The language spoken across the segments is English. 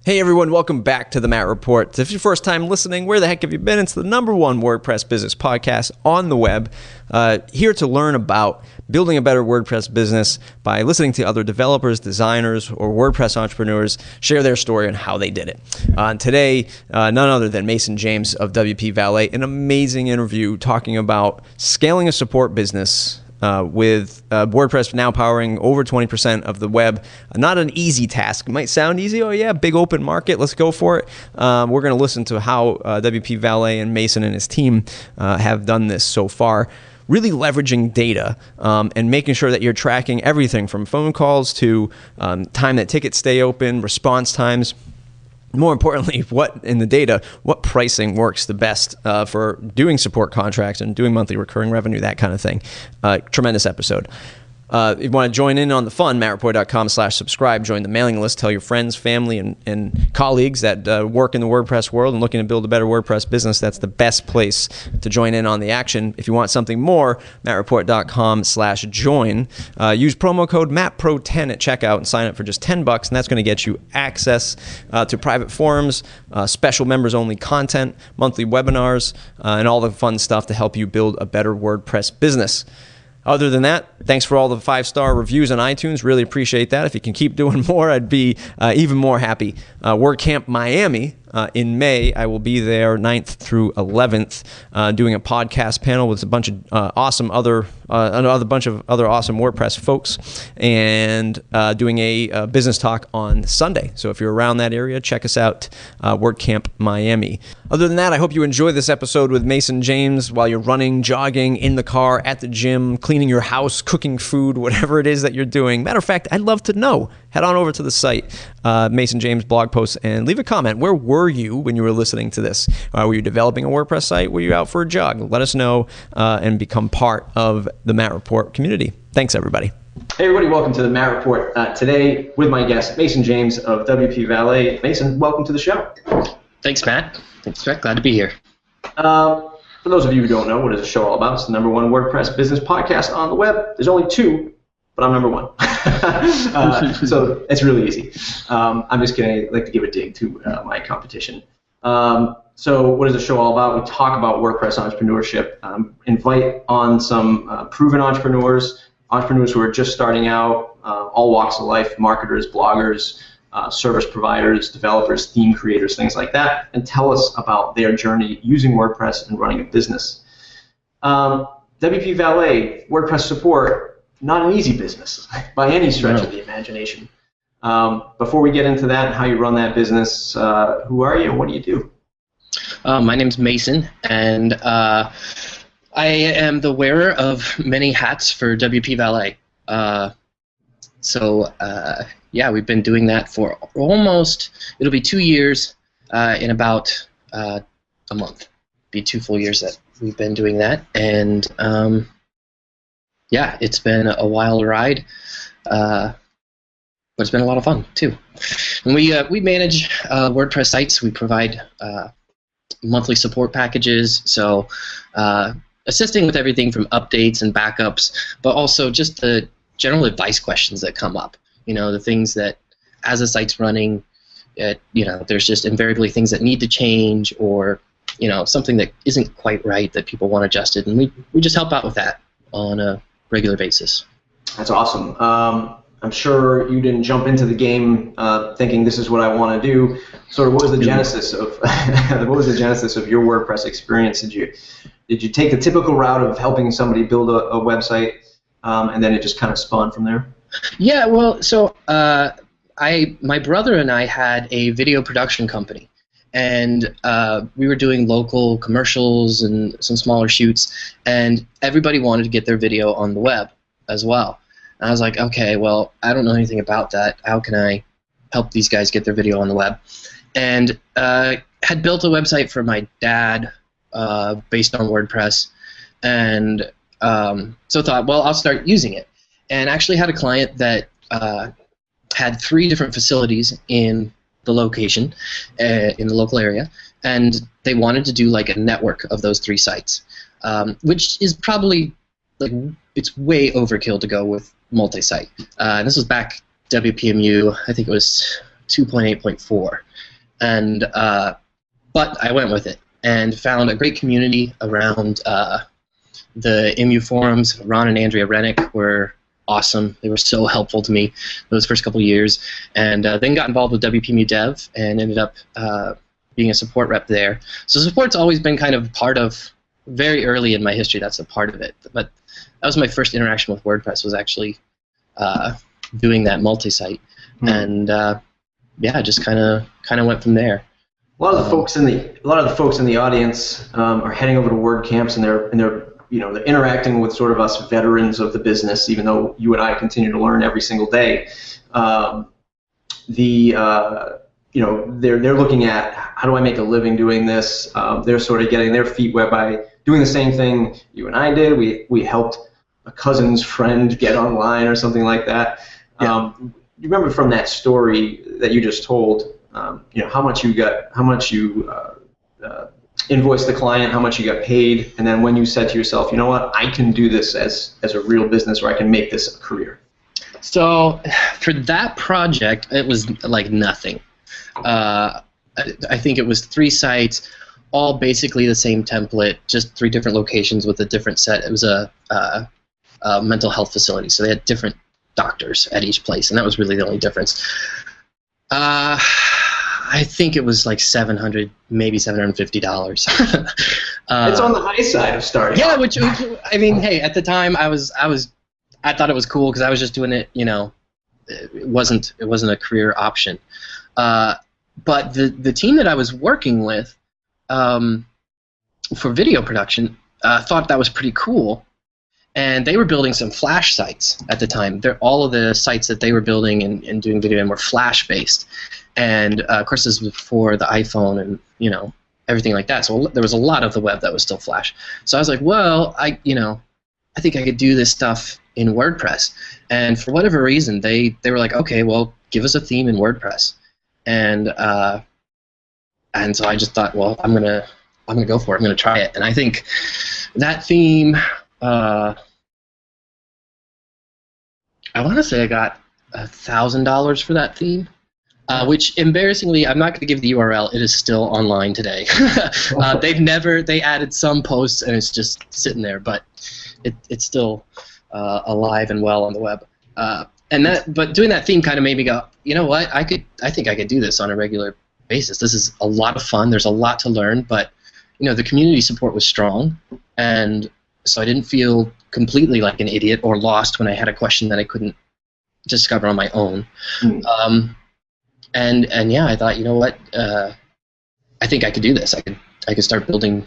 Hey everyone, welcome back to the Matt Report. If it's your first time listening, where the heck have you been? It's the #1 WordPress business podcast on the web. Here to learn about building a better WordPress business by listening to other developers, designers, or WordPress entrepreneurs share their story on how they did it. Today, none other than James of WP Valet, an amazing interview talking about scaling a support business with WordPress now powering over 20% of the web. Not an easy task. It might sound easy. Oh yeah, big open market. Let's go for it. We're going to listen to how WP Valet and Mason and his team have done this so far. Really leveraging data and making sure that you're tracking everything from phone calls to time that tickets stay open, response times. More importantly, what pricing works the best for doing support contracts and doing monthly recurring revenue, that kind of thing. Tremendous episode. If you want to join in on the fun, mattreport.com/subscribe. Join the mailing list. Tell your friends, family, and colleagues that work in the WordPress world and looking to build a better WordPress business. That's the best place to join in on the action. If you want something more, mattreport.com/join. Use promo code MattPro10 at checkout and sign up for just $10, and that's going to get you access to private forums, special members-only content, monthly webinars, and all the fun stuff to help you build a better WordPress business. Other than that, thanks for all the 5-star reviews on iTunes. Really appreciate that. If you can keep doing more, I'd be even more happy. WordCamp Miami in May. I will be there 9th through 11th doing a podcast panel with a bunch of awesome other awesome WordPress folks and doing a business talk on Sunday. So if you're around that area, check us out, WordCamp Miami. Other than that, I hope you enjoy this episode with Mason James while you're running, jogging, in the car, at the gym, cleaning your house, cooking food, whatever it is that you're doing. Matter of fact, I'd love to know. Head on over to the site, Mason James blog post, and leave a comment. Where were you when you were listening to this? Were you developing a WordPress site? Were you out for a jog? Let us know and become part of the Matt Report community. Thanks, everybody. Hey, everybody. Welcome to the Matt Report. Today, with my guest, Mason James of WP Valet. Mason, welcome to the show. Thanks, Matt. Glad to be here. For those of you who don't know, what is the show all about? It's the #1 WordPress business podcast on the web. There's only 2, but I'm #1. So it's really easy. I'm just kidding. I like to give a dig to my competition. So what is the show all about? We talk about WordPress entrepreneurship, invite on some proven entrepreneurs who are just starting out, all walks of life, marketers, bloggers, service providers, developers, theme creators, things like that, and tell us about their journey using WordPress and running a business. WP Valet, WordPress support, not an easy business by any stretch of the imagination. Before we get into that and how you run that business, who are you and what do you do? My name's Mason, and I am the wearer of many hats for WP Valet. Yeah, we've been doing that for it'll be 2 years in about a month. Be 2 full years that we've been doing that, and yeah, it's been a wild ride, but it's been a lot of fun too. And we manage WordPress sites. We provide monthly support packages, so assisting with everything from updates and backups, but also just the general advice questions that come up. You know, the things that, as a site's running, there's just invariably things that need to change, or something that isn't quite right that people want adjusted, and we just help out with that on a regular basis. That's awesome. I'm sure you didn't jump into the game thinking this is what I want to do. Sort of, what was the genesis of your WordPress experience? Did you take the typical route of helping somebody build a website, and then it just kind of spawned from there? Yeah, well, so my brother and I had a video production company, and we were doing local commercials and some smaller shoots, and everybody wanted to get their video on the web as well. And I was like, okay, well, I don't know anything about that. How can I help these guys get their video on the web? And had built a website for my dad based on WordPress, and so thought, well, I'll start using it. And actually had a client that had 3 different facilities in the location, in the local area, and they wanted to do like a network of those 3 sites, which is probably like, it's way overkill to go with multi-site. And this was back WPMU, I think it was 2.8.4, and but I went with it and found a great community around the MU forums. Ron and Andrea Rennick were awesome. They were so helpful to me those first couple of years, and then got involved with WP Dev and ended up being a support rep there. So support's always been kind of part of, very early in my history, that's a part of it. But that was my first interaction with WordPress, was actually doing that multi-site, and yeah, just kind of went from there. A lot of the folks in the audience are heading over to WordCamps, and they're they're interacting with sort of us veterans of the business, even though you and I continue to learn every single day. They're looking at, how do I make a living doing this? They're sort of getting their feet wet by doing the same thing you and I did. We helped a cousin's friend get online or something like that. Yeah. You remember from that story that you just told, how much you invoiced the client, how much you got paid, and then when you said to yourself, you know what, I can do this as a real business, or I can make this a career. So for that project, it was like nothing. I think it was 3 sites, all basically the same template, just 3 different locations with a different set. It was a mental health facility, so they had different doctors at each place, and that was really the only difference. I think it was like $700, maybe $750. It's on the high side of starting. Yeah, which I mean, hey, at the time I thought it was cool because I was just doing it. It wasn't a career option. But the team that I was working with for video production thought that was pretty cool, and they were building some Flash sites at the time. All of the sites that they were building and doing video in were Flash based, and of course this was before the iPhone and everything like that. So there was a lot of the web that was still Flash. So I was like, well, I think I could do this stuff in WordPress. And for whatever reason, they were like, okay, well, give us a theme in WordPress. And so I just thought, well, I'm gonna go for it. I'm gonna try it. And I think that theme, I want to say I got $1,000 for that theme. Which, embarrassingly, I'm not going to give the URL. It is still online today. They added some posts, and it's just sitting there, but it's still alive and well on the web. But doing that theme kind of made me go, you know what? I think I could do this on a regular basis. This is a lot of fun. There's a lot to learn, but the community support was strong, and so I didn't feel completely like an idiot or lost when I had a question that I couldn't discover on my own. And yeah, I thought, you know what? I think I could do this. I could start building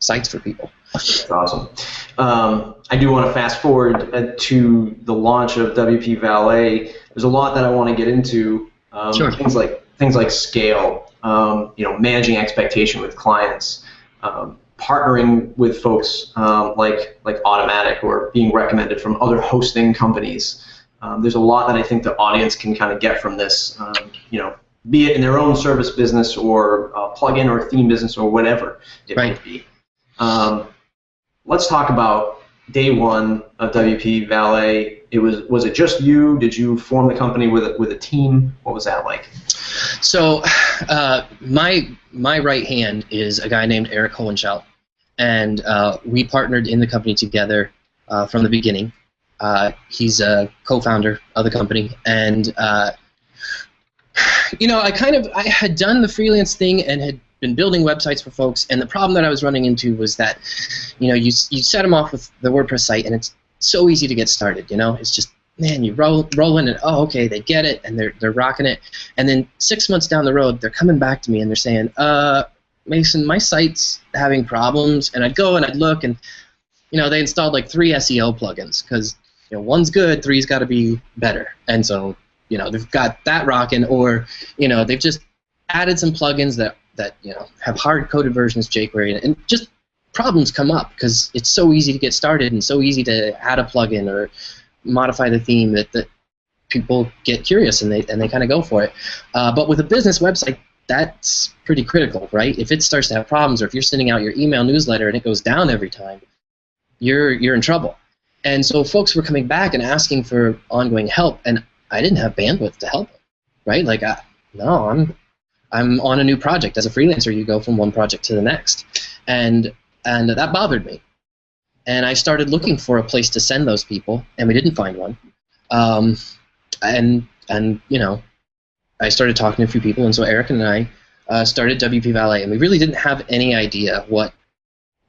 sites for people. That's awesome. I do want to fast forward to the launch of WP Valet. There's a lot that I want to get into. Sure. Things like scale. Managing expectation with clients. Partnering with folks like Automatic, or being recommended from other hosting companies. There's a lot that I think the audience can kind of get from this, be it in their own service business or plugin or theme business or whatever it might be. Let's talk about day one of WP Valet. Was it just you? Did you form the company with a team? What was that like? So my right hand is a guy named Eric Hohenschelt, and we partnered in the company together from the beginning. He's a co-founder of the company, and I had done the freelance thing and had been building websites for folks, and the problem that I was running into was that you set them off with the WordPress site, and it's so easy to get started. It's just, man, you roll in, and oh, okay, they get it, and they're rocking it, and then 6 months down the road, they're coming back to me and they're saying, Mason, my site's having problems, and I'd go and I'd look, and they installed like 3 SEO plugins because one's good, 3's got to be better, and so they've got that rocking, or they've just added some plugins that have hard-coded versions, jQuery, and just problems come up because it's so easy to get started and so easy to add a plugin or modify the theme that people get curious and they kind of go for it. But with a business website, that's pretty critical, right? If it starts to have problems, or if you're sending out your email newsletter and it goes down every time, you're in trouble. And so folks were coming back and asking for ongoing help, and I didn't have bandwidth to help them, right? Like, no, I'm on a new project. As a freelancer, you go from one project to the next, and that bothered me. And I started looking for a place to send those people, and we didn't find one. And you know, I started talking to a few people, and so Eric and I started WP Valet, and we really didn't have any idea what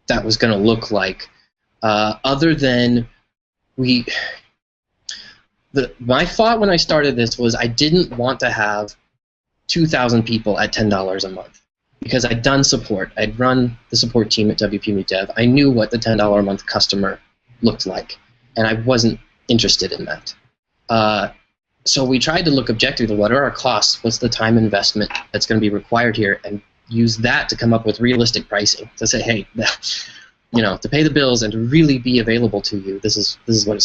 that was going to look like, other than my thought when I started this was I didn't want to have 2,000 people at $10 a month, because I'd done support. I'd run the support team at WP Meet Dev. I knew what the $10 a month customer looked like, and I wasn't interested in that. So we tried to look objectively. What are our costs? What's the time investment that's going to be required here? And use that to come up with realistic pricing. To say, hey, you know, to pay the bills and to really be available to you, this is what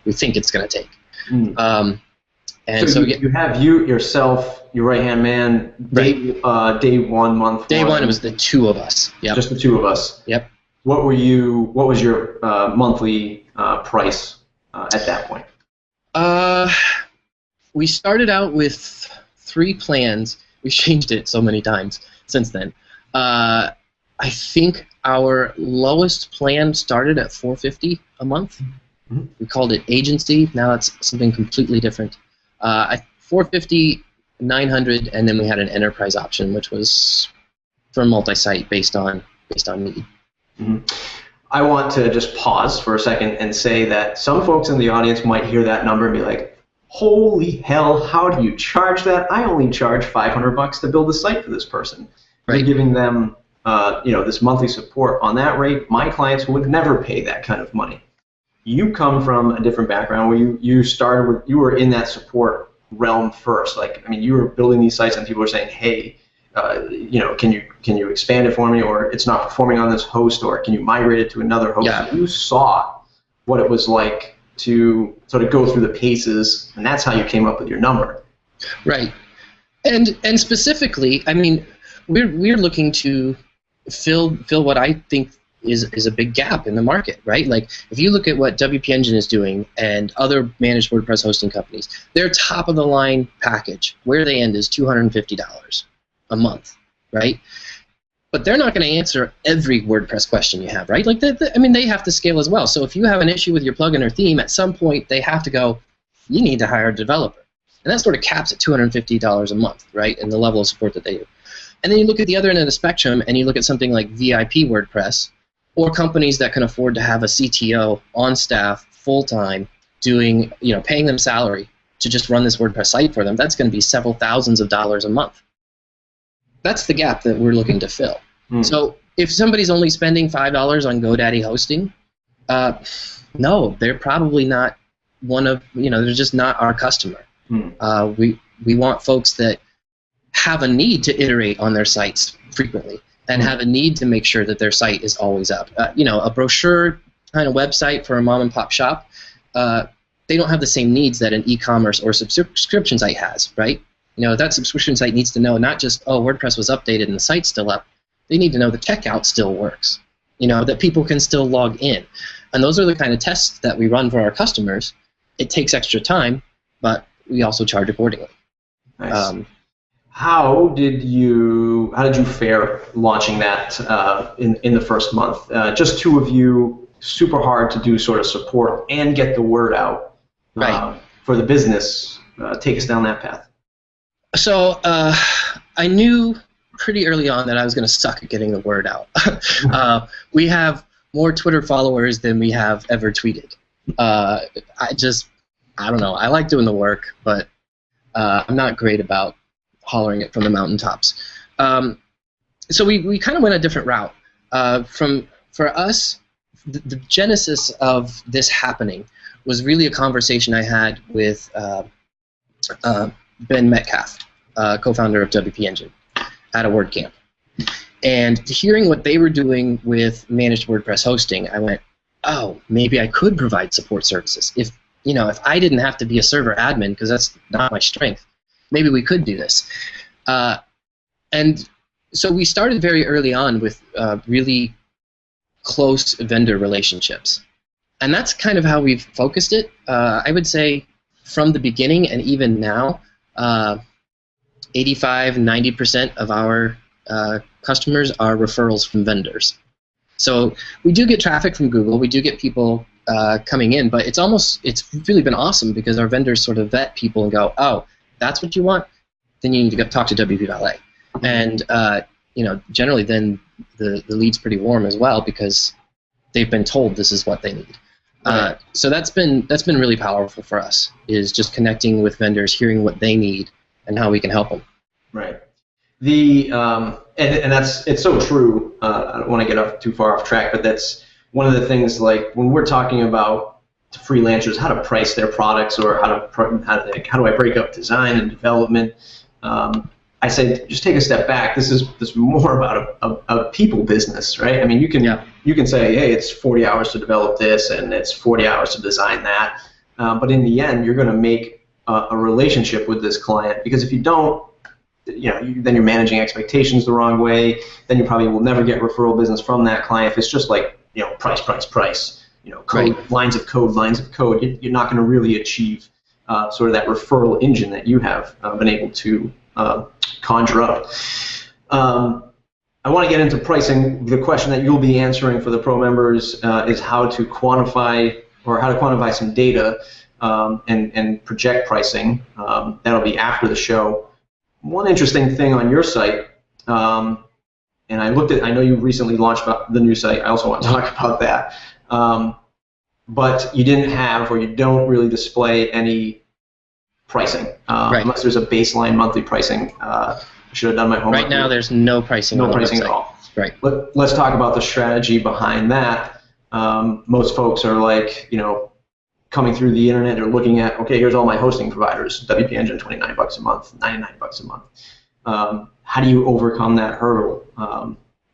we think it's gonna take. And so you have yourself, your right-hand man, day one, month day one. one, it was the two of us. Yep. Just the two of us. Yep. What was your monthly price at that point? We started out with 3 plans. We've changed it so many times since then. I think our lowest plan started at $450 a month. Mm-hmm. We called it agency. Now it's something completely different. $450, $900, and then we had an enterprise option, which was for multi-site based on need. Mm-hmm. I want to just pause for a second and say that some folks in the audience might hear that number and be like, holy hell, how do you charge that? I only charge $500 to build a site for this person. Right. You're giving them this monthly support on that rate. My clients would never pay that kind of money. You come from a different background where you were in that support realm first. Like, I mean, you were building these sites and people were saying, hey, can you expand it for me, or it's not performing on this host, or can you migrate it to another host? Yeah. You saw what it was like to sort of go through the paces, and that's how you came up with your number. Right. And specifically, I mean, we're looking to fill what I think is a big gap in the market, right? Like, if you look at what WP Engine is doing and other managed WordPress hosting companies, their top of the line package, where they end is $250 a month, right? But they're not going to answer every WordPress question you have, right? Like, they have to scale as well. So if you have an issue with your plugin or theme, at some point they have to go, you need to hire a developer. And that sort of caps at $250 a month, right, and the level of support that they do. And then you look at the other end of the spectrum, and you look at something like VIP WordPress, or companies that can afford to have a CTO on staff full-time doing, paying them salary to just run this WordPress site for them. That's going to be several thousands of dollars a month. That's the gap that we're looking to fill. So if somebody's only spending $5 on GoDaddy hosting, no, they're probably not they're just not our customer. We want folks that have a need to iterate on their sites frequently and have a need to make sure that their site is always up. A brochure kind of website for a mom and pop shop, they don't have the same needs that an e-commerce or subscription site has, right? That subscription site needs to know not just, WordPress was updated and the site's still up. They need to know the checkout still works, that people can still log in. And those are the kind of tests that we run for our customers. It takes extra time, but we also charge accordingly. Nice. How did you fare launching that in the first month? Just two of you, super hard to do sort of support and get the word out for the business. Take us down that path. So I knew pretty early on that I was going to suck at getting the word out. We have more Twitter followers than we have ever tweeted. I don't know. I like doing the work, but I'm not great about hollering it from the mountaintops. So we kind of went a different route. For us, the genesis of this happening was really a conversation I had with Ben Metcalf, co-founder of WP Engine, at a WordCamp. And hearing what they were doing with managed WordPress hosting, I went, oh, maybe I could provide support services. If I didn't have to be a server admin, because that's not my strength, maybe we could do this. And so we started very early on with really close vendor relationships. And that's kind of how we've focused it. I would say from the beginning and even now, 85-90% of our customers are referrals from vendors. So we do get traffic from Google. We do get people coming in, but it's really been awesome because our vendors sort of vet people and go, oh, that's what you want? Then you need to go talk to WP Valet. And generally then the lead's pretty warm as well because they've been told this is what they need. Right. So that's been really powerful for us, is just connecting with vendors, hearing what they need and how we can help them. Right. And it's so true. I don't want to get too far off track, but that's one of the things. Like when we're talking about to freelancers how to price their products or how do I break up design and development, I say just take a step back. This is more about a people business, right? I mean, you can say, hey, it's 40 hours to develop this and it's 40 hours to design that, but in the end, you're going to make a relationship with this client, because if you don't, then you're managing expectations the wrong way. Then you probably will never get referral business from that client. If it's just like price, code, Right. lines of code, you're not going to really achieve sort of that referral engine that you have been able to conjure up. I want to get into pricing. The question that you'll be answering for the pro members is how to quantify some data and project pricing. That'll be after the show. One interesting thing on your site, and I know you recently launched the new site. I also want to talk about that. But you didn't have, or you don't really display any pricing, Right. unless there's a baseline monthly pricing. I should have done my homework. Right now, there's no pricing on the pricing at website. all. Right. Let's talk about the strategy behind that. Most folks are like, coming through the internet, they're looking at, okay, here's all my hosting providers, WP Engine, $29 a month, $99 a month. How do you overcome that hurdle?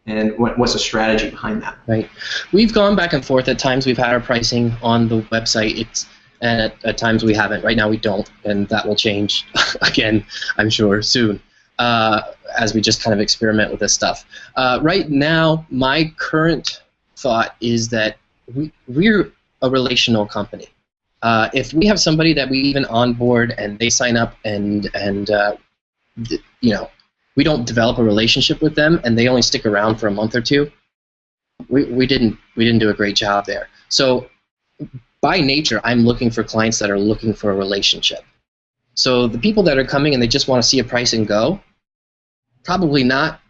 And what's the strategy behind that? Right. We've gone back and forth. At times we've had our pricing on the website, and at times we haven't. Right now we don't, and that will change again, I'm sure, soon, as we just kind of experiment with this stuff. Right now, my current thought is that we're a relational company. If we have somebody that we even onboard and they sign up and we don't develop a relationship with them and they only stick around for a month or two, we didn't do a great job there. So by nature, I'm looking for clients that are looking for a relationship. So the people that are coming and they just want to see a price and go, probably not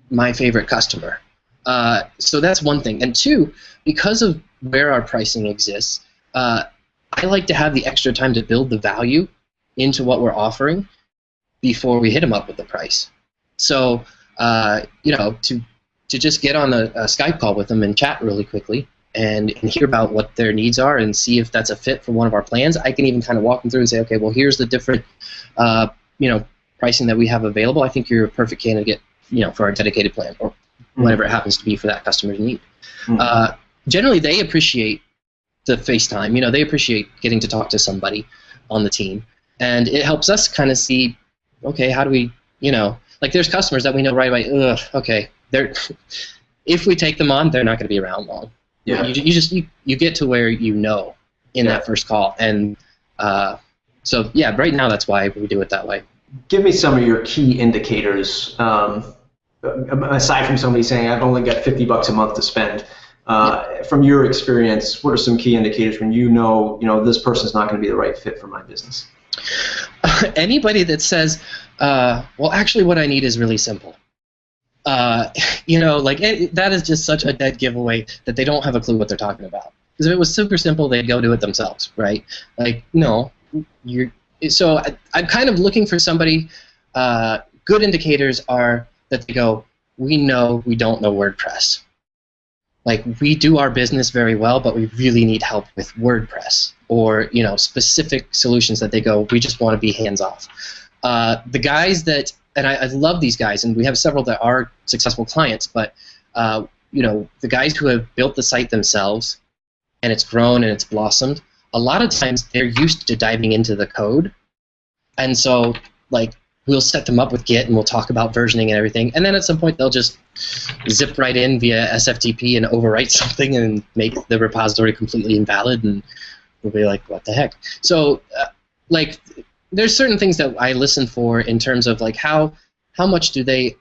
my favorite customer. So that's one thing. And two, because of where our pricing exists, I like to have the extra time to build the value into what we're offering before we hit them up with the price. So, to just get on a Skype call with them and chat really quickly and hear about what their needs are and see if that's a fit for one of our plans. I can even kind of walk them through and say, okay, well, here's the different, pricing that we have available. I think you're a perfect candidate, for our dedicated plan or whatever it happens to be for that customer's need. Generally, they appreciate the FaceTime. They appreciate getting to talk to somebody on the team, and it helps us kind of see, okay, how do we, like there's customers that we know right away. Okay, if we take them on, they're not going to be around long. Yeah. You get to where in that first call, and so yeah, right now that's why we do it that way. Give me some of your key indicators. Aside from somebody saying I've only got $50 a month to spend. From your experience, what are some key indicators when this person's not going to be the right fit for my business? Anybody that says, well, actually what I need is really simple. That is just such a dead giveaway that they don't have a clue what they're talking about. Because if it was super simple, they'd go do it themselves, right? Like, no. So I'm kind of looking for somebody, good indicators are that they go, we know we don't know WordPress. Like, we do our business very well, but we really need help with WordPress or, specific solutions that they go, we just want to be hands-off. The guys that, and I love these guys, and we have several that are successful clients, but, the guys who have built the site themselves and it's grown and it's blossomed, a lot of times they're used to diving into the code. And so, we'll set them up with Git and we'll talk about versioning and everything. And then at some point they'll just zip right in via SFTP and overwrite something and make the repository completely invalid, and we'll be like, what the heck? So, there's certain things that I listen for in terms of like how much do they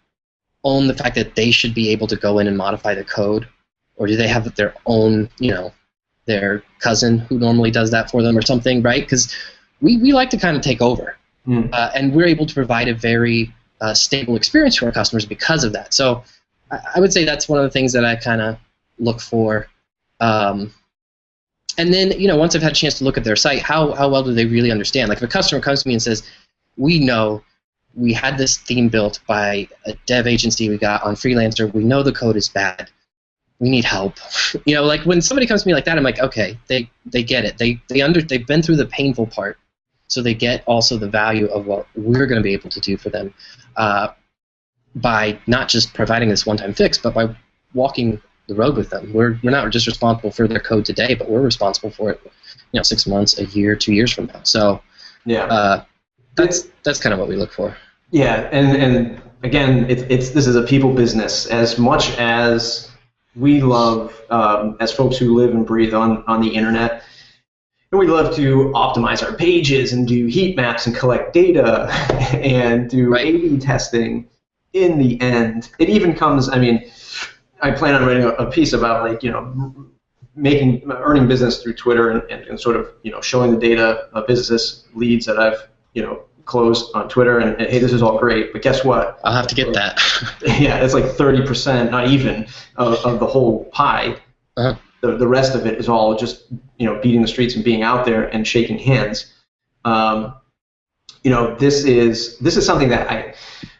own the fact that they should be able to go in and modify the code, or do they have their own, their cousin who normally does that for them or something, right? Because we like to kind of take over, and we're able to provide a very stable experience to our customers because of that. So I would say that's one of the things that I kind of look for. And then, once I've had a chance to look at their site, how well do they really understand? Like if a customer comes to me and says, we know we had this theme built by a dev agency we got on Freelancer. We know the code is bad. We need help. Like when somebody comes to me like that, I'm like, okay, they get it. They've been through the painful part, so they get also the value of what we're going to be able to do for them by not just providing this one-time fix, but by walking the road with them. We're not just responsible for their code today, but we're responsible for it, 6 months, a year, 2 years from now. So that's kind of what we look for. Yeah, and again, this is a people business. As much as we love, as folks who live and breathe on the internet, and we love to optimize our pages and do heat maps and collect data and do A/B testing. In the end, it even comes. I plan on writing a piece about earning business through Twitter and sort of showing the data of business leads that I've closed on Twitter, and hey, this is all great, but guess what? I'll have to get that. Yeah, it's like 30%, not even, of the whole pie. Uh-huh. The rest of it is all just beating the streets and being out there and shaking hands. This is something that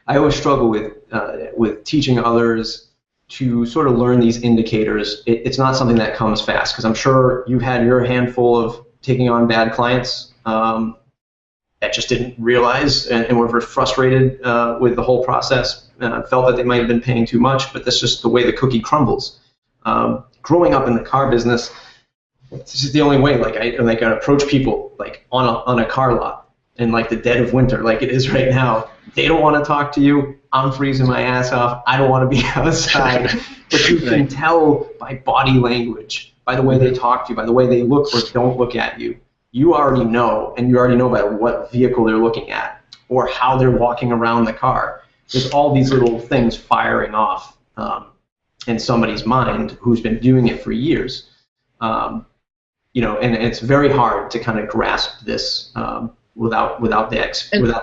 I always struggle with teaching others to sort of learn these indicators. It's not something that comes fast, because I'm sure you've had your handful of taking on bad clients that just didn't realize and were frustrated with the whole process, felt that they might have been paying too much, but that's just the way the cookie crumbles. Growing up in the car business, this is the only way. I approach people like on a car lot in like the dead of winter, like it is right now. They don't want to talk to you. I'm freezing my ass off. I don't want to be outside. But you can tell by body language, by the way they talk to you, by the way they look or don't look at you. You already know, and you already know by what vehicle they're looking at or how they're walking around the car. There's all these little things firing off in somebody's mind who's been doing it for years. And it's very hard to kind of grasp this without the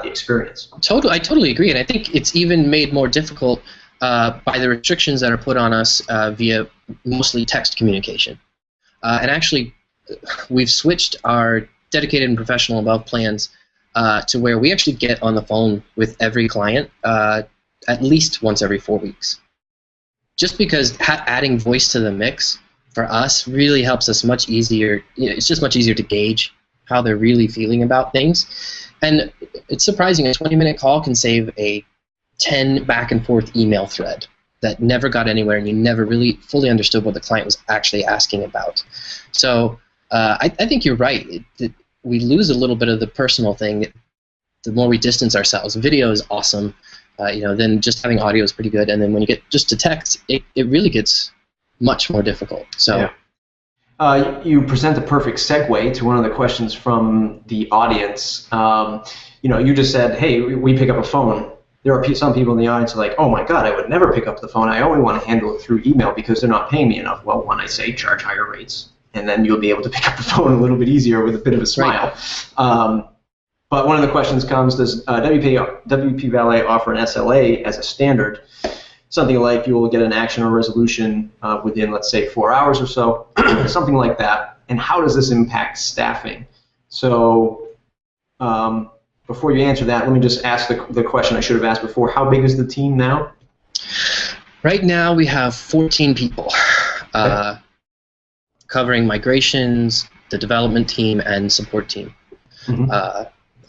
experience. I totally agree, and I think it's even made more difficult by the restrictions that are put on us via mostly text communication. And actually, we've switched our dedicated and professional above plans to where we actually get on the phone with every client at least once every 4 weeks. Just because adding voice to the mix for us really helps us much easier. It's just much easier to gauge how they're really feeling about things. And it's surprising, a 20-minute call can save a 10 back-and-forth email thread that never got anywhere, and you never really fully understood what the client was actually asking about. So I think you're right. We lose a little bit of the personal thing the more we distance ourselves. Video is awesome. Then just having audio is pretty good. And then when you get just to text, it really gets much more difficult. So. Yeah. You present the perfect segue to one of the questions from the audience. You just said, hey, we pick up a phone. There are some people in the audience who are like, oh my God, I would never pick up the phone. I only want to handle it through email because they're not paying me enough. Well, when I say charge higher rates, and then you'll be able to pick up the phone a little bit easier with a bit of a smile. Right. But one of the questions comes, does WP Valet offer an SLA as a standard? Something like you will get an action or resolution within, let's say, 4 hours or so, something like that. And how does this impact staffing? So before you answer that, let me just ask the question I should have asked before. How big is the team now? Right now we have 14 people covering migrations, the development team, and support team. Mm-hmm.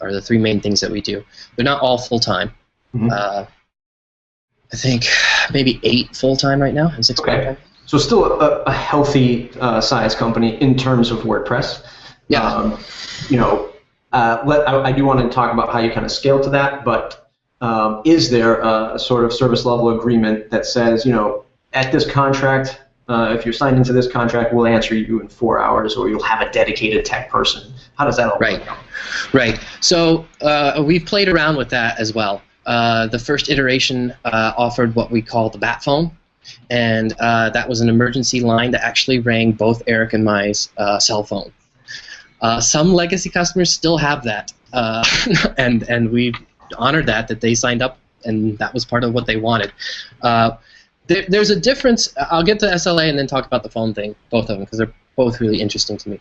Are the three main things that we do. They're not all full-time. Mm-hmm. I think maybe 8 full-time right now and 6 part-time. So still a healthy size company in terms of WordPress. Yeah. I do want to talk about how you kind of scale to that, but is there a sort of service level agreement that says, at this contract, if you're signed into this contract, we'll answer you in 4 hours, or you'll have a dedicated tech person. How does that all work out? Right. So we've played around with that as well. The first iteration offered what we call the bat phone, and that was an emergency line that actually rang both Eric and my cell phone. Some legacy customers still have that, and we've honored that they signed up, and that was part of what they wanted. There's a difference. I'll get to SLA and then talk about the phone thing, both of them, because they're both really interesting to me.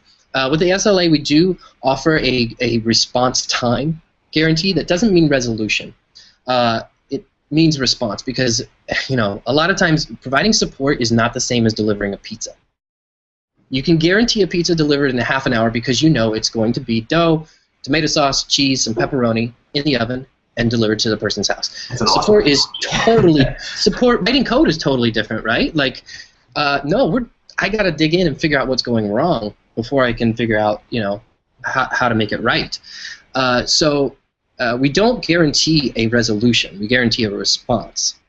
With the SLA, we do offer a response time guarantee. That doesn't mean resolution. It means response, because a lot of times providing support is not the same as delivering a pizza. You can guarantee a pizza delivered in a half an hour because it's going to be dough, tomato sauce, cheese, and pepperoni in the oven and delivered to the person's house. Support is totally writing code is totally different, right? Like, I got to dig in and figure out what's going wrong before I can figure out how to make it right. So we don't guarantee a resolution. We guarantee a response,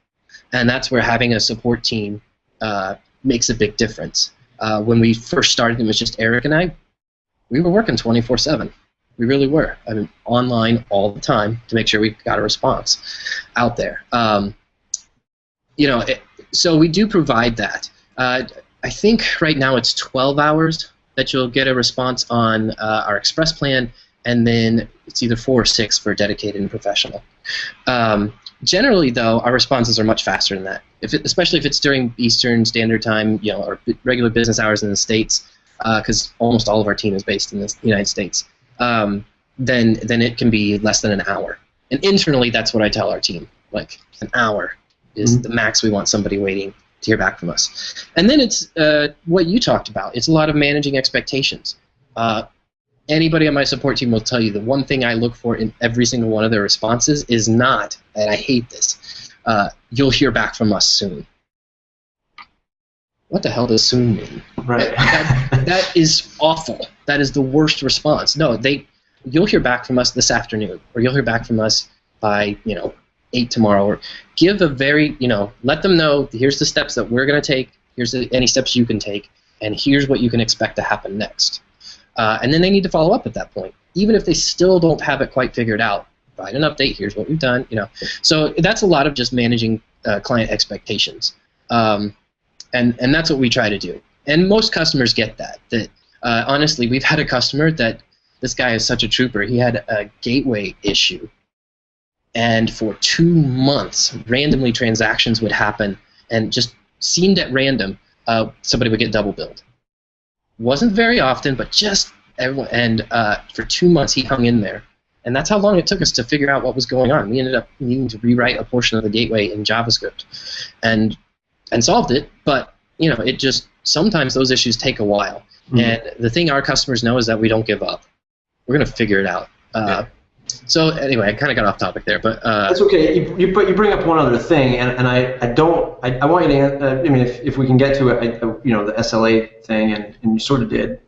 and that's where having a support team makes a big difference. When we first started, it was just Eric and I. We were working 24/7. We really were. I mean, online all the time to make sure we got a response out there. So we do provide that. I think right now it's 12 hours that you'll get a response on our Express plan, and then it's either 4 or 6 for dedicated and professional. Generally, though, our responses are much faster than that. Especially if it's during Eastern Standard Time, or regular business hours in the States, because almost all of our team is based in the United States. Then it can be less than an hour. And internally, that's what I tell our team. Like, an hour is the max we want somebody waiting to hear back from us. And then it's what you talked about. It's a lot of managing expectations. Anybody on my support team will tell you the one thing I look for in every single one of their responses is not, and I hate this, you'll hear back from us soon. What the hell does soon mean? Right. That is awful. That is the worst response. No, you'll hear back from us this afternoon, or you'll hear back from us by 8 tomorrow. Or give a very let them know, here's the steps that we're going to take. Here's any steps you can take, and here's what you can expect to happen next. And then they need to follow up at that point, even if they still don't have it quite figured out. Provide an update. Here's what we've done. So that's a lot of just managing client expectations. And that's what we try to do. And most customers get that. Honestly, we've had a customer that this guy is such a trooper. He had a gateway issue, and for 2 months, randomly transactions would happen, and just seemed at random, somebody would get double billed. Wasn't very often, but just everyone. And for 2 months, he hung in there. And that's how long it took us to figure out what was going on. We ended up needing to rewrite a portion of the gateway in JavaScript, and solved it. But it just sometimes those issues take a while. Mm-hmm. And the thing our customers know is that we don't give up. We're going to figure it out. So anyway, I kind of got off topic there, but that's okay. You bring up one other thing, and I want you to. I mean, if we can get to it, the SLA thing, and you sort of did,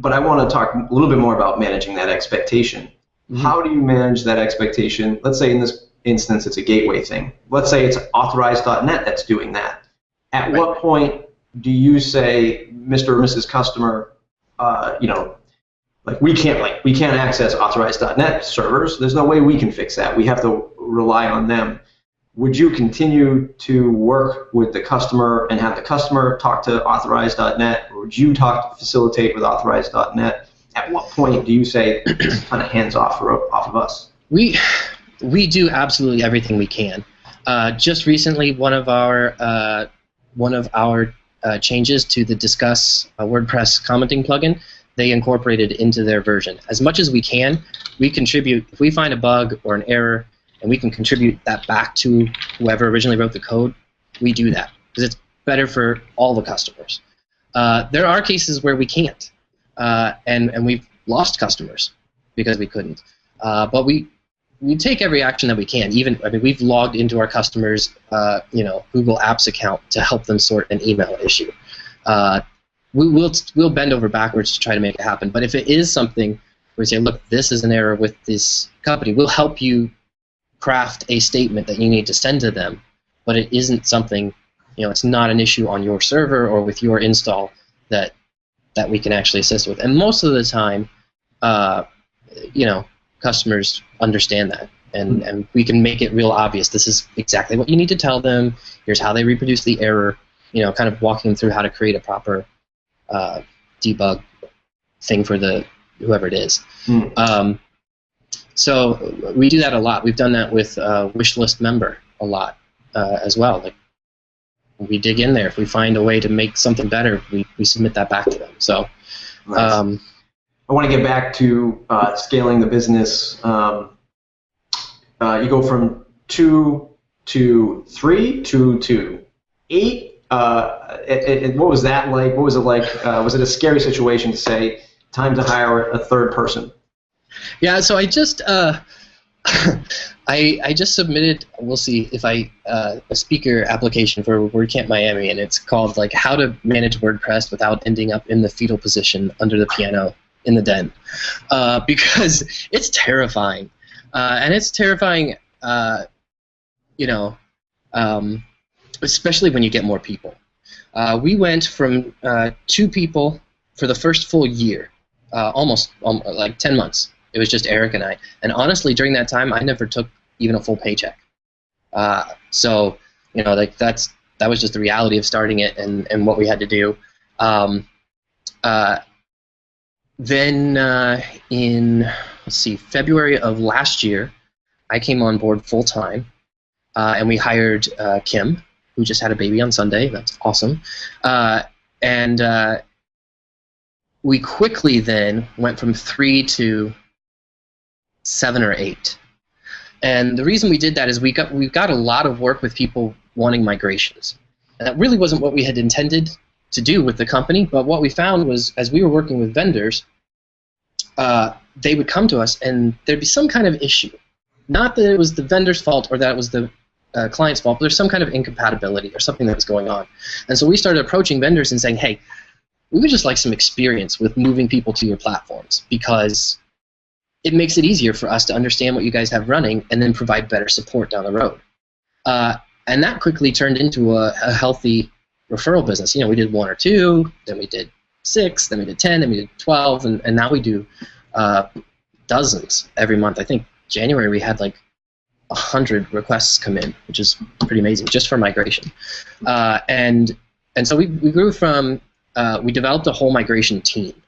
but I want to talk a little bit more about managing that expectation. Mm-hmm. How do you manage that expectation? Let's say in this instance, it's a gateway thing. Let's say it's authorized.net that's doing that. At what point do you say, Mr. or Mrs. Customer, we can't access authorized.net servers. There's no way we can fix that. We have to rely on them. Would you continue to work with the customer and have the customer talk to authorized.net, or would you facilitate with authorized.net? At what point do you say kind of hands off of us? We do absolutely everything we can. Just recently, one of our changes to the Discuss WordPress commenting plugin, they incorporated into their version. As much as we can, we contribute. If we find a bug or an error, and we can contribute that back to whoever originally wrote the code, we do that because it's better for all the customers. There are cases where we can't, and we've lost customers because we couldn't. But we take every action that we can. We've logged into our customers' Google Apps account to help them sort an email issue. We'll bend over backwards to try to make it happen. But if it is something where we say, look, this is an error with this company, we'll help you craft a statement that you need to send to them, but it isn't something it's not an issue on your server or with your install that we can actually assist with. And most of the time, customers understand that, and we can make it real obvious. This is exactly what you need to tell them. Here's how they reproduce the error. Kind of walking them through how to create a proper debug thing for whoever it is. So we do that a lot. We've done that with wish list member a lot as well. Like, we dig in there. If we find a way to make something better, we submit that back to them. So, nice. I want to get back to scaling the business. You go from 2 to 3 to 8. What was that like? What was it like? Was it a scary situation to say, time to hire a third person? Yeah, so I just I just submitted, we'll see if a speaker application for WordCamp Miami, and it's called like how to manage WordPress without ending up in the fetal position under the piano in the den, because it's terrifying, and it's terrifying, especially when you get more people. We went from 2 people for the first full year, almost like 10 months. It was just Eric and I. And honestly, during that time, I never took even a full paycheck. So, that was just the reality of starting it and what we had to do. Then in, February of last year, I came on board full time, and we hired Kim, who just had a baby on Sunday. That's awesome. And we quickly then went from 3 to 7 or 8. And the reason we did that is we got a lot of work with people wanting migrations. And that really wasn't what we had intended to do with the company, but what we found was, as we were working with vendors, they would come to us and there'd be some kind of issue. Not that it was the vendor's fault or that it was the client's fault, but there's some kind of incompatibility or something that was going on. And so we started approaching vendors and saying, hey, we would just like some experience with moving people to your platforms, because it makes it easier for us to understand what you guys have running and then provide better support down the road. And that quickly turned into a healthy referral business. We did 1 or 2, then we did 6, then we did 10, then we did 12, and now we do dozens every month. I think January we had like 100 requests come in, which is pretty amazing, just for migration. And so we grew from, we developed a whole migration team.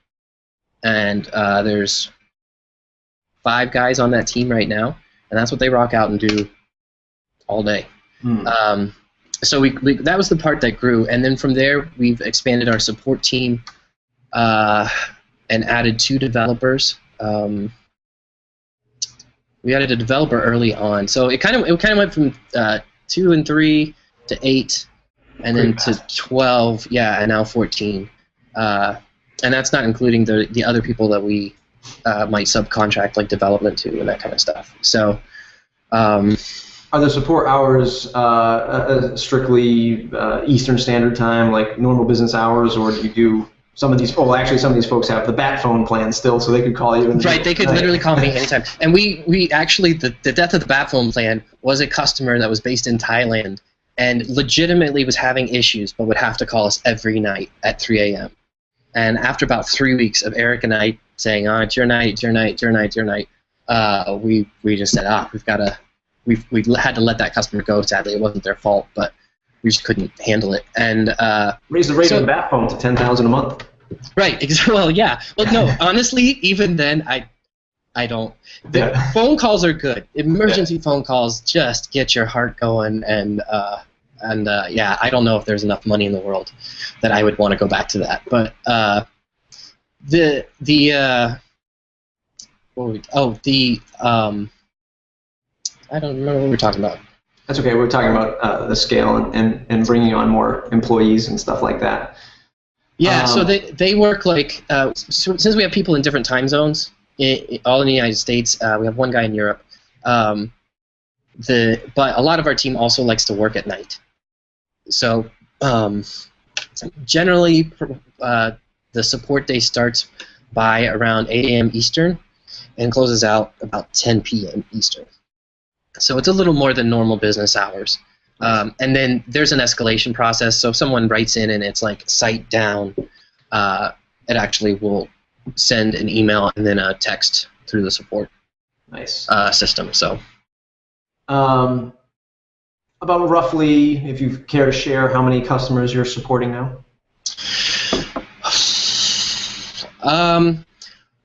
And there's 5 guys on that team right now, and that's what they rock out and do all day. So that was the part that grew, and then from there we've expanded our support team and added 2 developers. We added a developer early on, so it kind of went from 2 and 3 to 8, and then to 12, and now 14. And that's not including the other people that we might subcontract, like development to and that kind of stuff. So, are the support hours strictly Eastern Standard Time, like normal business hours, or do you do some of these? Oh, actually, some of these folks have the bat phone plan still, so they could call you. Right, they could literally call me anytime. And we actually, the death of the bat phone plan was a customer that was based in Thailand and legitimately was having issues, but would have to call us every night at 3 a.m. And after about 3 weeks of Eric and I saying, "Oh, it's your night, it's your night, it's your night, it's your night," we just said, we had to let that customer go. Sadly, it wasn't their fault, but we just couldn't handle it. And raise the rate of the bat phone to $10,000 a month. Right. Well, yeah. Well, no. Honestly, even then, I don't. The phone calls are good. Emergency phone calls just get your heart going, and I don't know if there's enough money in the world that I would want to go back to that. But I don't remember what we were talking about. That's okay. We're talking about the scale and bringing on more employees and stuff like that. Yeah, so they work like, since we have people in different time zones, all in the United States, we have one guy in Europe, but a lot of our team also likes to work at night. So generally, the support day starts by around 8 a.m. Eastern and closes out about 10 p.m. Eastern. So it's a little more than normal business hours. And then there's an escalation process. So if someone writes in and it's like site down, it actually will send an email and then a text through the support system. So, about roughly, if you care to share, how many customers you're supporting now?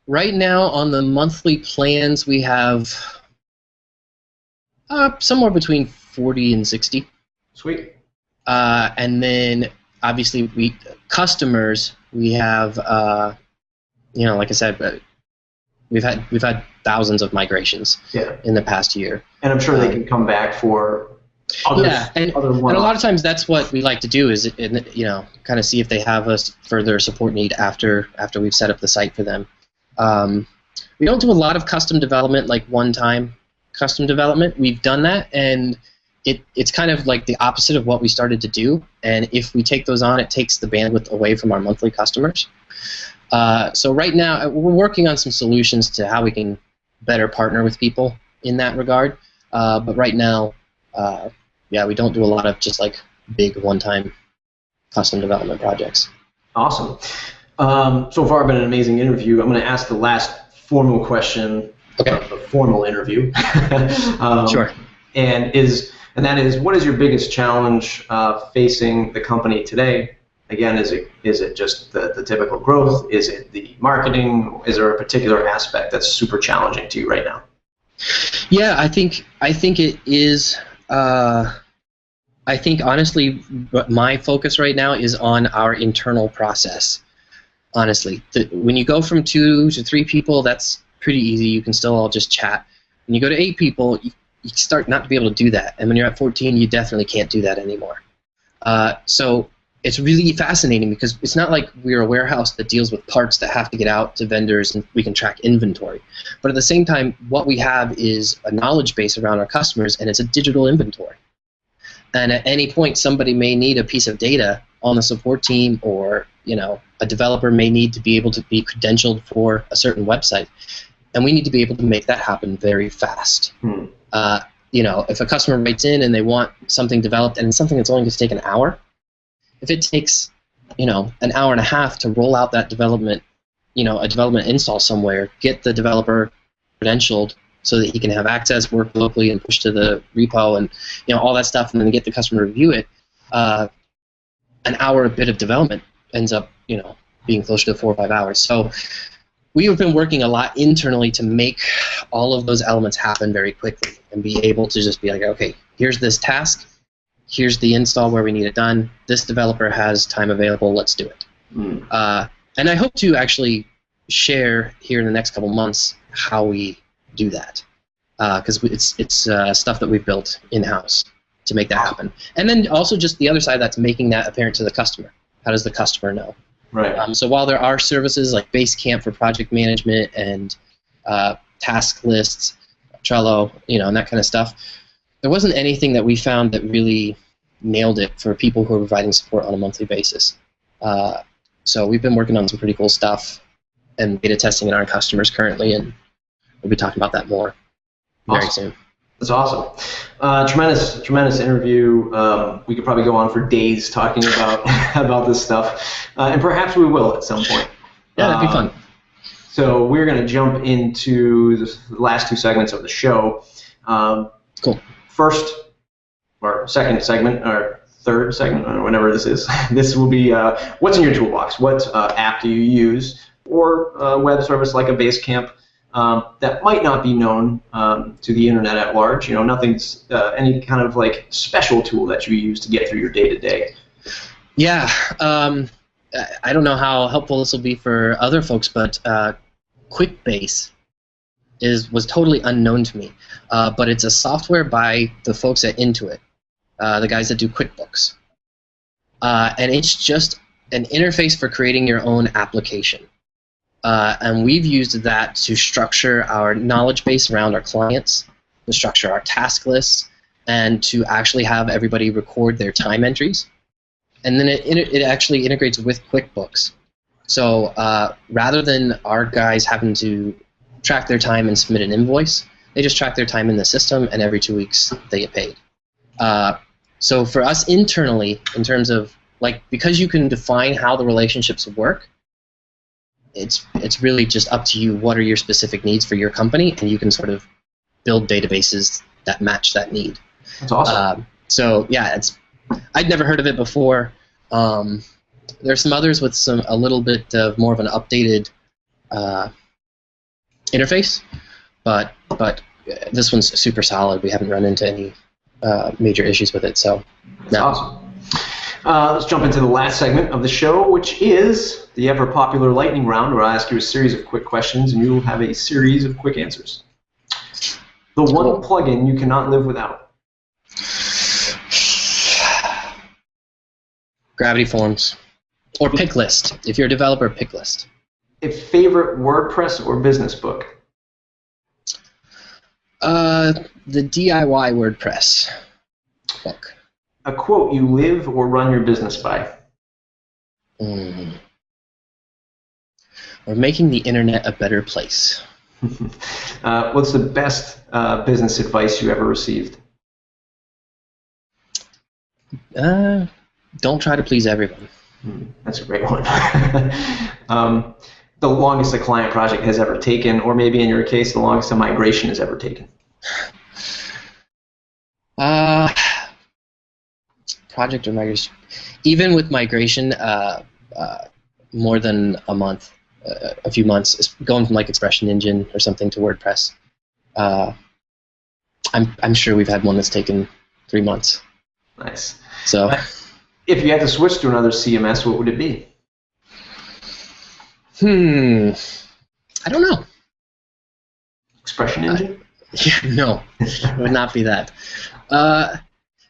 Right now on the monthly plans, we have somewhere between 40 and 60. Sweet. And then obviously we have like I said, we've had thousands of migrations in the past year. And I'm sure they can come back for other and a lot of times that's what we like to do is kind of see if they have a further support need after we've set up the site for them. We don't do a lot of custom development, like one-time custom development. We've done that, and it's kind of like the opposite of what we started to do. And if we take those on, it takes the bandwidth away from our monthly customers. So right now, we're working on some solutions to how we can better partner with people in that regard. But right now, we don't do a lot of just like big one-time custom development projects. Awesome. So far, been an amazing interview. I'm going to ask the last formal question of the formal interview. Sure. And that is, what is your biggest challenge facing the company today? Again, is it just the typical growth? Is it the marketing? Is there a particular aspect that's super challenging to you right now? Yeah, I think it is. I think honestly, my focus right now is on our internal process. Honestly, when you go from 2 to 3 people, that's pretty easy. You can still all just chat. When you go to 8 people, you start not to be able to do that. And when you're at 14, you definitely can't do that anymore. So it's really fascinating because it's not like we're a warehouse that deals with parts that have to get out to vendors and we can track inventory. But at the same time, what we have is a knowledge base around our customers, and it's a digital inventory. And at any point, somebody may need a piece of data on the support team, or a developer may need to be able to be credentialed for a certain website, and we need to be able to make that happen very fast. If a customer writes in and they want something developed, and it's something that's only going to take an hour, if it takes an hour and a half to roll out that development, a development install somewhere, get the developer credentialed so that he can have access, work locally, and push to the repo, and all that stuff, and then get the customer to review it, an hour a bit of development ends up being closer to 4 or 5 hours. So we have been working a lot internally to make all of those elements happen very quickly and be able to just be like, okay, here's this task, here's the install where we need it done, this developer has time available, let's do it. And I hope to actually share here in the next couple months how we do that, because it's stuff that we've built in-house to make that happen. And then also just the other side, that's making that apparent to the customer. How does the customer know? Right. So while there are services like Basecamp for project management and task lists, Trello, and that kind of stuff, there wasn't anything that we found that really nailed it for people who are providing support on a monthly basis. So we've been working on some pretty cool stuff and beta testing in our customers currently, and we'll be talking about that more very soon. That's awesome. Tremendous interview. We could probably go on for days talking about this stuff, and perhaps we will at some point. Yeah, that'd be fun. So we're going to jump into the last 2 segments of the show. Cool. First, or second segment, or third segment, or whatever this is. This will be what's in your toolbox. What app do you use, or a web service like a Basecamp that might not be known to the internet at large. Nothing's any kind of like special tool that you use to get through your day-to-day. Yeah, I don't know how helpful this will be for other folks, but QuickBase was totally unknown to me. But it's a software by the folks at Intuit, the guys that do QuickBooks. And it's just an interface for creating your own application. And we've used that to structure our knowledge base around our clients, to structure our task lists, and to actually have everybody record their time entries. And then it actually integrates with QuickBooks. So rather than our guys having to track their time and submit an invoice, they just track their time in the system, and every 2 weeks they get paid. So for us internally, in terms of like, because you can define how the relationships work, it's really just up to you. What are your specific needs for your company, and you can sort of build databases that match that need. That's awesome. So yeah, I'd never heard of it before. There's some others with a little bit of more of an updated interface, but this one's super solid. We haven't run into any major issues with it. So that's awesome. Let's jump into the last segment of the show, which is the ever-popular lightning round, where I ask you a series of quick questions, and you will have a series of quick answers. The one plugin you cannot live without. Gravity Forms. Or Picklist. If you're a developer, Picklist. A favorite WordPress or business book? The DIY WordPress book. A quote you live or run your business by? Or making the internet a better place. What's the best business advice you ever received? Don't try to please everyone. That's a great one. The longest a client project has ever taken, or maybe in your case, the longest a migration has ever taken? Project or migration? Even with migration, more than a month, a few months, it's going from like Expression Engine or something to WordPress. I'm sure we've had one that's taken 3 months. Nice. So, if you had to switch to another CMS, what would it be? I don't know. Expression Engine? No, it would not be that.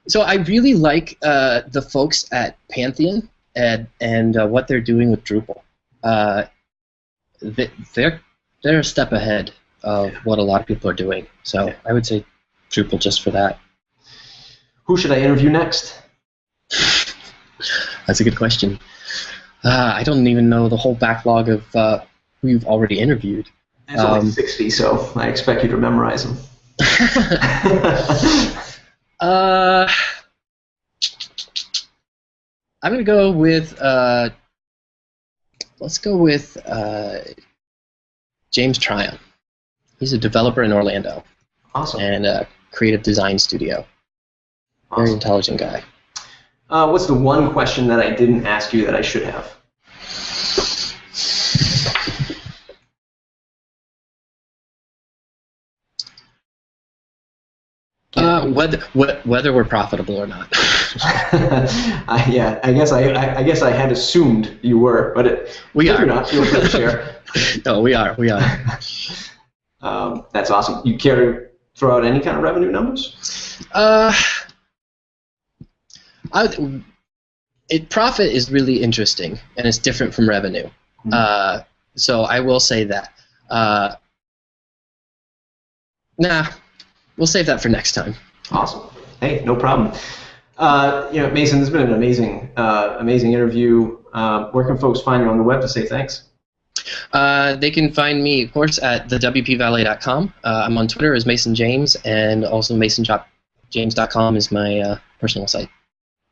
So I really like the folks at Pantheon and what they're doing with Drupal. They're a step ahead of what a lot of people are doing. So I would say Drupal just for that. Who should I interview next? That's a good question. I don't even know the whole backlog of who you've already interviewed. There's only 60, so I expect you to memorize them. I'm going to go with, let's go with James Tryon. He's a developer in Orlando. Awesome. And a creative design studio. Awesome. Very intelligent guy. What's the one question that I didn't ask you that I should have? Whether we're profitable or not. Yeah, I guess I had assumed you were, but we are. You're not. Feel free to share. No, we are. That's awesome. You care to throw out any kind of revenue numbers? Profit is really interesting, and it's different from revenue. Mm-hmm. So I will say that. We'll save that for next time. Awesome. Hey, no problem. Mason, this has been an amazing interview. Where can folks find you on the web to say thanks? They can find me, of course, at thewpvalet.com. I'm on Twitter as Mason James, and also masonjames.com is my personal site.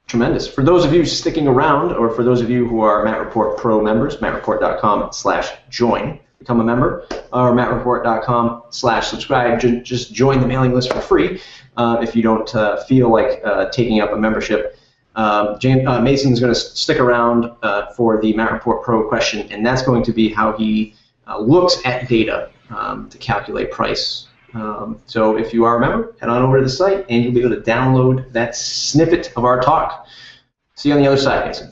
Tremendous. For those of you sticking around, or for those of you who are Matt Report Pro members, mattreport.com/join. Become a member, or mattreport.com/subscribe. Just join the mailing list for free if you don't feel like taking up a membership. Mason's going to stick around for the Matt Report Pro question, and that's going to be how he looks at data to calculate price. So if you are a member, head on over to the site, and you'll be able to download that snippet of our talk. See you on the other side, Mason.